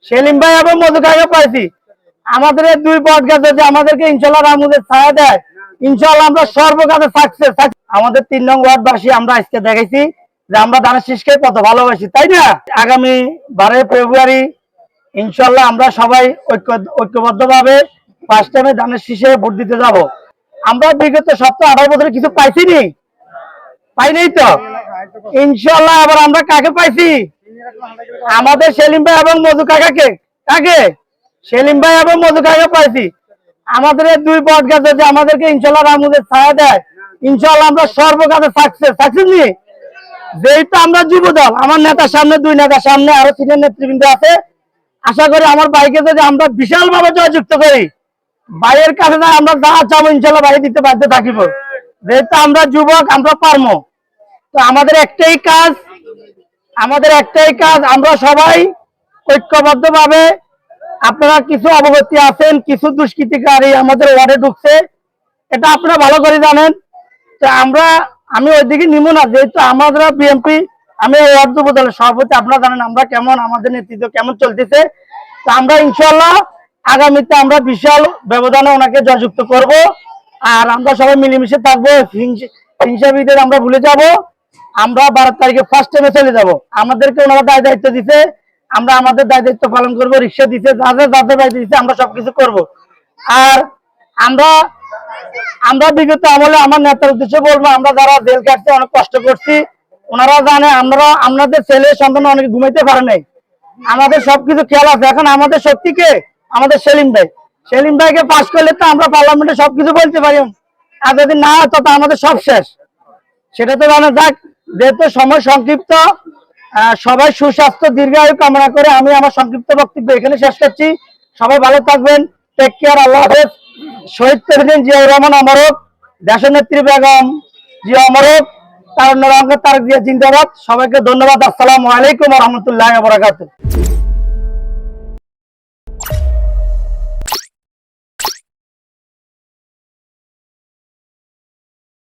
সেলিম ভাই এবং মধু কাকা পাইছি। আমাদের এই দুই বট গাছ যদি আমাদেরকে ইনশাল্লাহ রামুদের ছায়া দেয়, ইনশাল্লাহ আমরা সর্বকালে সাকসেস। আমাদের 3 নং ওয়ার্ডবাসী আমরা আজকে দেখাইছি যে আমরা ধানের শীষকে কত ভালোবাসি, তাই না? আগামী 12 ফেব্রুয়ারি ইনশাল্লাহ আমরা সবাই ঐক্যবদ্ধ ভাবে ফার্স্ট টাইমে ধানের শীষে ভোট দিতে যাব। আমরা বিগত 17-18 বছরে কিছু পাইছি নি, পাই নাই তো। ইনশাল্লাহ আবার আমরা কাকে পাইছি? আমাদের সেলিম ভাই এবং মধু কাকাকে। কাকে? সেলিম ভাই এবং মধু কাকা পাইছি। আমাদের এই দুই বট গাছ যদি আমাদেরকে ইনশাল্লাহ রামুদের ছায়া দেয়, ইনশাল্লাহ আমরা সর্বকালে সাকসেস নি। যেহেতু আমরা যুব দল, আমার নেতার সামনে, দুই নেতার সামনে আরো সিনিয়র নেতৃবৃন্দ আছে, আশা করি আমার ভাইকে যদি আমরা বিশাল ভাবে জয়যুক্ত করি, ভাইয়ের কাছে আমরা যা চাবো ইনশাল্লাহ ভাই দিতে বাধ্য থাকিব। যেহেতু আমরা যুবক, আমরা পারবো। তো আমাদের একটাই কাজ, আমরা সবাই ঐক্যবদ্ধ ভাবে, আপনারা কিছু অবগতি আছেন, কিছু দুষ্কৃতিকারী আমাদের ওয়ার্ডে ঢুকছে, এটা আপনারা ভালো করে জানেন। তো আমি ওইদিকে নিব না, যেহেতু আমাদের বিএনপি, আমি ওয়ার্ড যুব দলের সভাপতি, আপনারা জানেন আমরা কেমন, আমাদের নেতৃত্ব কেমন চলতেছে। তো আমরা ইনশাল্লাহ আগামীতে আমরা বিশাল ব্যবধানে ওনাকে জয়যুক্ত করব। আর আমরা সবাই মিলেমিশে থাকবো, হিংসাবিদের আমরা ভুলে যাব। আমরা 12 তারিখে ফার্স্ট টাইমে চলে যাব। আমাদেরকে ওনারা দায়িত্ব দিতে, আমরা আমাদের দায়িত্ব পালন করব। রিক্সা দিতে, যাদের দায়িত্ব দিতে, আমরা সবকিছু করব। আর আমরা বিগত আমলে আমার নেতার উদ্দেশ্যে বলবো, আমরা যারা জেল কাটতে অনেক কষ্ট করছি, ওনারা জানে আপনাদের ছেলে সন্তান অনেক ঘুমাইতে পারে নাই, আমাদের সবকিছু খেয়াল আছে। এখন আমাদের শক্তিকে আমাদের সেলিম ভাইকে পাশ করলে তো আমরা পার্লামেন্টে সবকিছু বলতে পারি, আর যদি না হয় তো আমাদের সব শেষ। সেটা তো জানা যাক। যেহেতু সময় সংক্ষিপ্ত, সবাই সুস্বাস্থ্য দীর্ঘায়ু কামনা করে আমি আমার সংক্ষিপ্ত বক্তব্য এখানে শেষ করছি। সবাই ভালো থাকবেন, টেক কেয়ার, আল্লাহ হাফেজ। শহীদ প্রেসিডেন্ট জিয়াউর রহমান অমরক, দেশনেত্রী বেগম জিয়া অমরক, তারেক জিয়া জিন্দাবাদ। সবাইকে ধন্যবাদ। আসসালামু আলাইকুম ওয়া রাহমাতুল্লাহি ওয়া বারাকাতুহু।